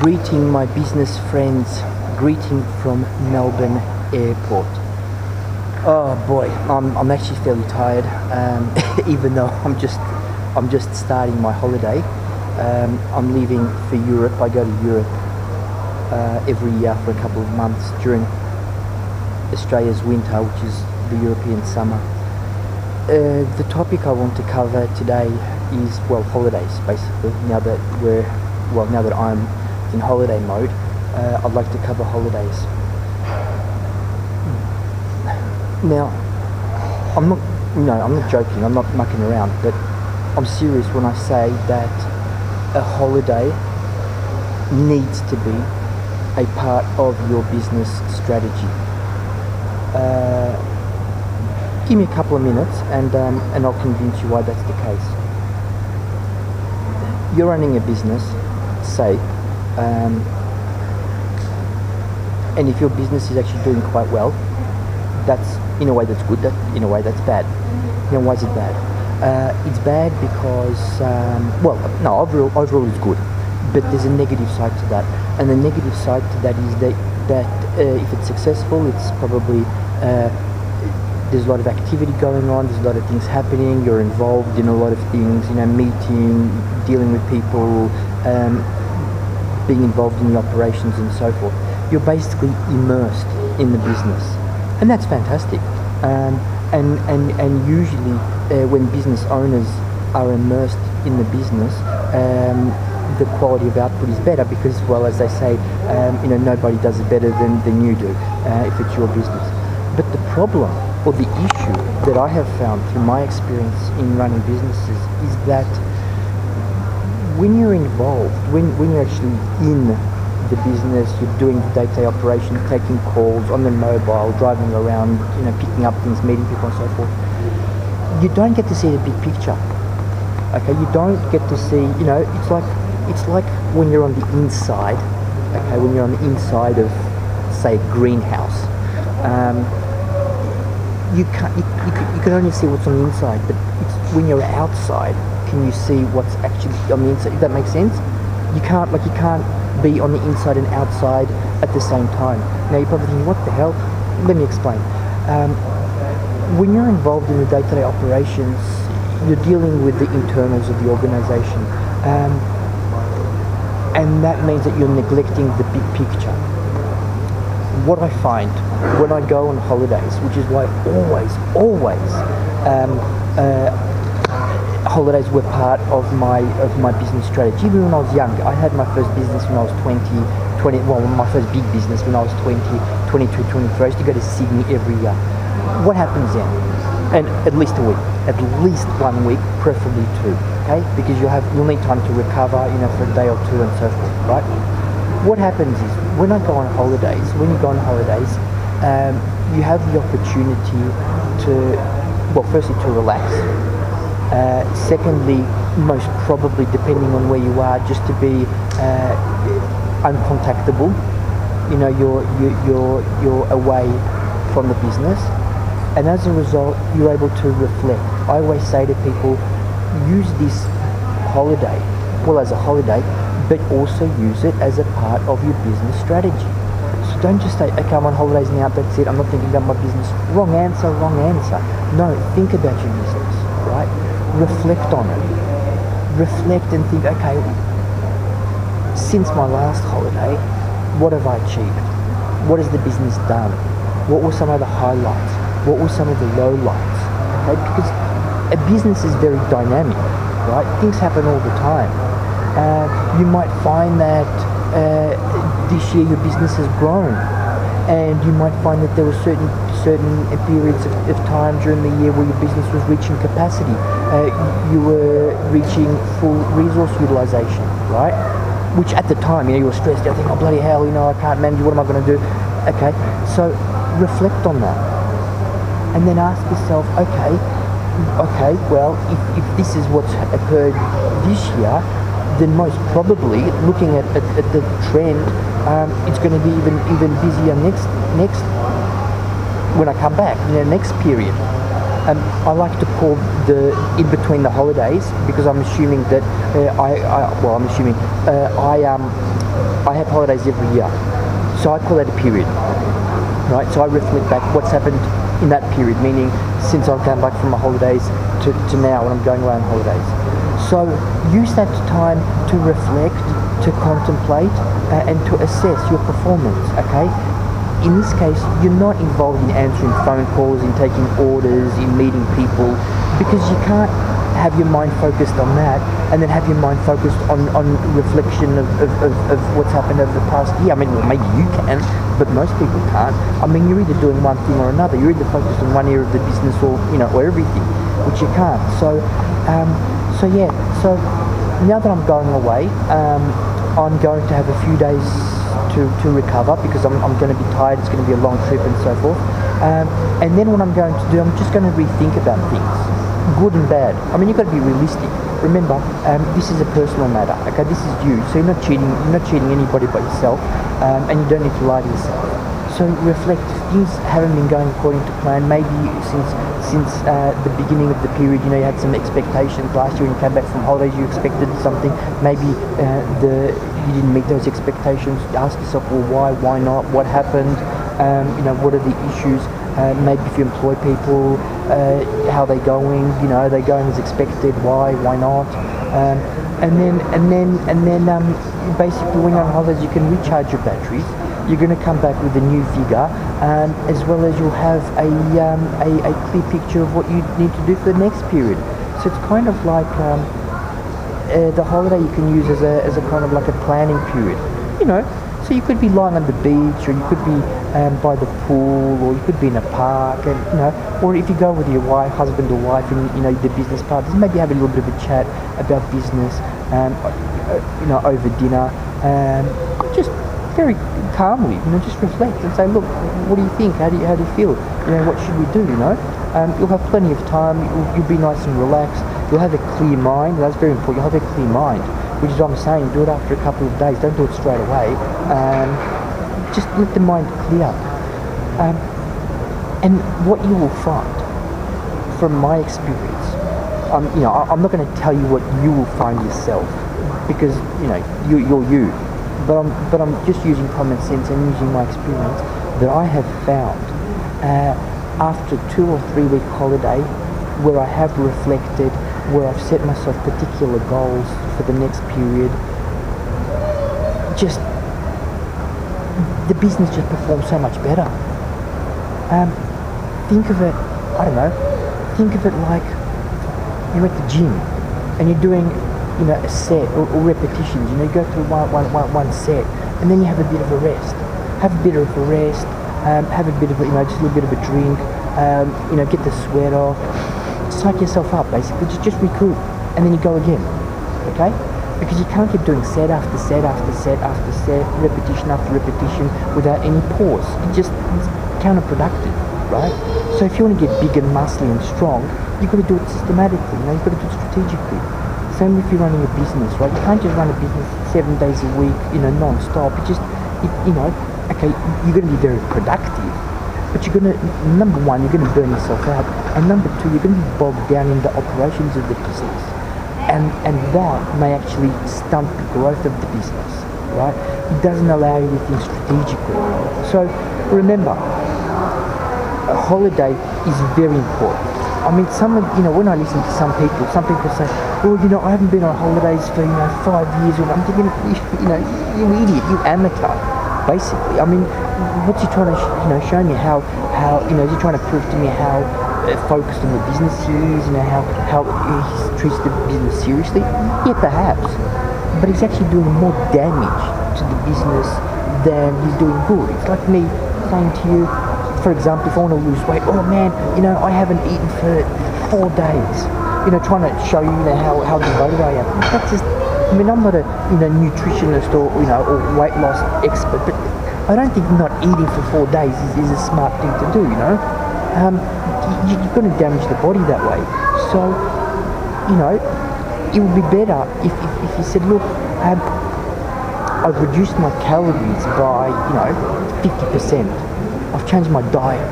Greeting my business friends, greeting from Melbourne Airport. Oh boy, I'm actually fairly tired, even though I'm just starting my holiday. I'm leaving for Europe. I go to Europe every year for a couple of months during Australia's winter, which is the European summer. The topic I want to cover today is, well, holidays, basically. Now that I'm in holiday mode, I'd like to cover holidays. Now, I'm not joking, I'm not mucking around, but I'm serious when I say that a holiday needs to be a part of your business strategy. Give me a couple of minutes and I'll convince you why that's the case. You're running a business, say, and if your business is actually doing quite well, that's, in a way that's good, in a way that's bad. Now, why is it bad? It's bad because, overall it's good, but there's a negative side to that, and the negative side to that is that if it's successful, it's probably there's a lot of activity going on, there's a lot of things happening, you're involved in a lot of things, meeting, dealing with people, being involved in the operations and so forth. You're basically immersed in the business, and that's fantastic. And usually when business owners are immersed in the business, the quality of output is better because, well, as they say, nobody does it better than you do if it's your business. But the problem or the issue that I have found through my experience in running businesses is that when you're involved, when you're actually in the business, you're doing the day-to-day operation, taking calls on the mobile, driving around, picking up things, meeting people and so forth, you don't get to see the big picture. Okay, you don't get to see, it's like when you're on the inside, okay, when you're on the inside of, say, a greenhouse. You can only see what's on the inside, but it's when you're outside can you see what's actually on the inside. If that makes sense? You can't be on the inside and outside at the same time. Now you're probably thinking, what the hell? Let me explain. When you're involved in the day-to-day operations, you're dealing with the internals of the organization, and that means that you're neglecting the big picture. What I find when I go on holidays, which is why always holidays were part of my business strategy. Even when I was young, I had my first business when I was 20, my first big business when I was 20, 22, 23. I used to go to Sydney every year. What happens then? And at least a week, at least 1 week, preferably 2, okay? Because you'll need time to recover, for a day or 2 and so forth, right? What happens is, when you go on holidays, you have the opportunity to, well, firstly to relax. Secondly, most probably, depending on where you are, just to be uncontactable. You're away from the business, and as a result, you're able to reflect. I always say to people, use this holiday, well, as a holiday, but also use it as a part of your business strategy. So don't just say, okay, I'm on holidays now, that's it, I'm not thinking about my business. Wrong answer. No, think about your business, right? Reflect on it. Reflect and think, okay, since my last holiday, what have I achieved? What has the business done? What were some of the highlights? What were some of the lowlights? Okay, because a business is very dynamic, right? Things happen all the time. You might find that this year your business has grown, and you might find that there were certain periods of time during the year where your business was reaching capacity. You were reaching full resource utilization, right? Which at the time, you were stressed out, thinking, oh bloody hell, I can't manage, what am I going to do? Okay, so reflect on that, and then ask yourself, okay, well, if this is what's occurred this year, then most probably, looking at the trend, it's going to be even busier next when I come back, next period. I like to call the in between the holidays, because I'm assuming that I'm assuming I have holidays every year, so I call that a period, right? So I reflect back what's happened in that period, meaning since I've come back from my holidays to now when I'm going away on holidays. So use that time to reflect, to contemplate, and to assess your performance, okay? In this case, you're not involved in answering phone calls, in taking orders, in meeting people, because you can't have your mind focused on that and then have your mind focused on reflection of what's happened over the past year. I mean, well, maybe you can, but most people can't. I mean, you're either doing one thing or another. You're either focused on one area of the business or everything, which you can't. So now that I'm going away, I'm going to have a few days to recover, because I'm going to be tired. It's going to be a long trip and so forth. And then what I'm going to do, I'm just going to rethink about things, good and bad. I mean, you've got to be realistic. Remember, this is a personal matter. Okay, this is you. So you're not cheating anybody but yourself, and you don't need to lie to yourself. So reflect. Things haven't been going according to plan. Maybe since the beginning of the period, you had some expectations last year when you came back from holidays. You expected something. Maybe you didn't meet those expectations. Ask yourself, well, why not? What happened? What are the issues? Maybe if you employ people, how are they going? Are they going as expected? Why not? And then basically when you're on holidays, you can recharge your batteries. You're going to come back with a new figure, as well as you'll have a clear picture of what you need to do for the next period. So it's kind of like the holiday you can use as a kind of like a planning period. So you could be lying on the beach, or you could be by the pool, or you could be in a park, and or if you go with your husband or wife, and the business partners, maybe have a little bit of a chat about business, over dinner, just very calmly, just reflect and say, look, what do you think? How do you feel? What should we do? You'll have plenty of time. You'll be nice and relaxed. You'll have a clear mind. That's very important. You'll have a clear mind, which is what I'm saying. Do it after a couple of days. Don't do it straight away. Just let the mind clear. And what you will find, from my experience, I'm not going to tell you what you will find yourself, because you're you. But I'm just using common sense and using my experience that I have found after 2 or 3 week holiday, where I have reflected, where I've set myself particular goals for the next period. Just the business just performs so much better. Think of it, I don't know. Think of it like you're at the gym and you're doing a set or repetitions. You go through one set, and then you have a bit of a rest. Have a bit of a rest. Have a bit of just a little bit of a drink. Get the sweat off. Psych yourself up, basically. Just recoup, and then you go again. Okay? Because you can't keep doing set after set after set after set, repetition after repetition, without any pause. It's counterproductive, right? So if you want to get big and muscly and strong, you've got to do it systematically. You've got to do it strategically. Same if you're running a business, right? You can't just run a business 7 days a week, non-stop. Okay, you're going to be very productive, but you're going to, number one, you're going to burn yourself out, and number two, you're going to be bogged down in the operations of the business, and that may actually stunt the growth of the business, right? It doesn't allow you to think strategically. So remember, a holiday is very important. I mean, when I listen to some people say, well, I haven't been on holidays for, 5 years. And I'm thinking, you idiot, you amateur, basically. I mean, what's he trying to, show me how, is he trying to prove to me how focused on the business he is, how he treats the business seriously? Yeah, perhaps. But he's actually doing more damage to the business than he's doing good. It's like me saying to you, for example, if I want to lose weight, oh man, I haven't eaten for 4 days. Trying to show you, how devoted I am. That's just, I'm not a, nutritionist or weight loss expert, but I don't think not eating for 4 days is a smart thing to do. You're going to damage the body that way. So, it would be better if you said, look, I've reduced my calories by, 50%. I've changed my diet.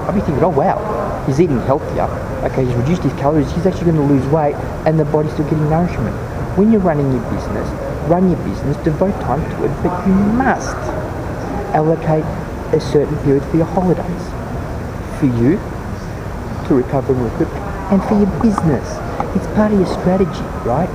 I'll be thinking, oh wow, he's eating healthier. okay, he's reduced his calories, he's actually going to lose weight, and the body's still getting nourishment. When you're running your business, run your business, devote time to it, but you must allocate a certain period for your holidays, for you to recover and recoup, and for your business. It's part of your strategy, right?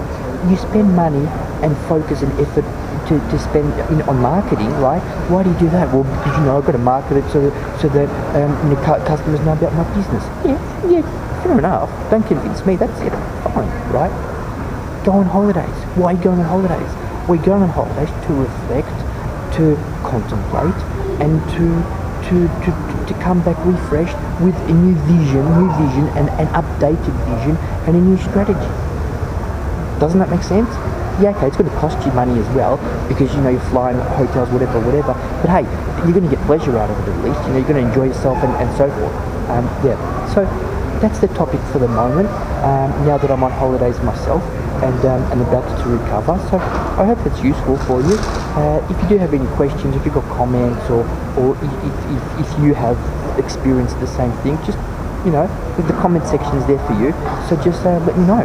You spend money and focus and effort to spend on marketing, right? Why do you do that? Well, because I've got to market it so that customers know about my business. Yeah, fair enough. Don't convince me. That's it. Fine, right? Go on holidays. Why are you going on holidays? We're going on holidays to reflect, to contemplate, and to come back refreshed with a new vision and an updated vision and a new strategy. Doesn't that make sense? Yeah, okay, it's going to cost you money as well because you're flying hotels, whatever. But hey, you're going to get pleasure out of it at least. You're going to enjoy yourself and so forth. So that's the topic for the moment. Now that I'm on holidays myself and about to recover, so I hope that's useful for you. If you do have any questions, if you've got comments, or if you have experienced the same thing, just the comment section is there for you. So just let me know.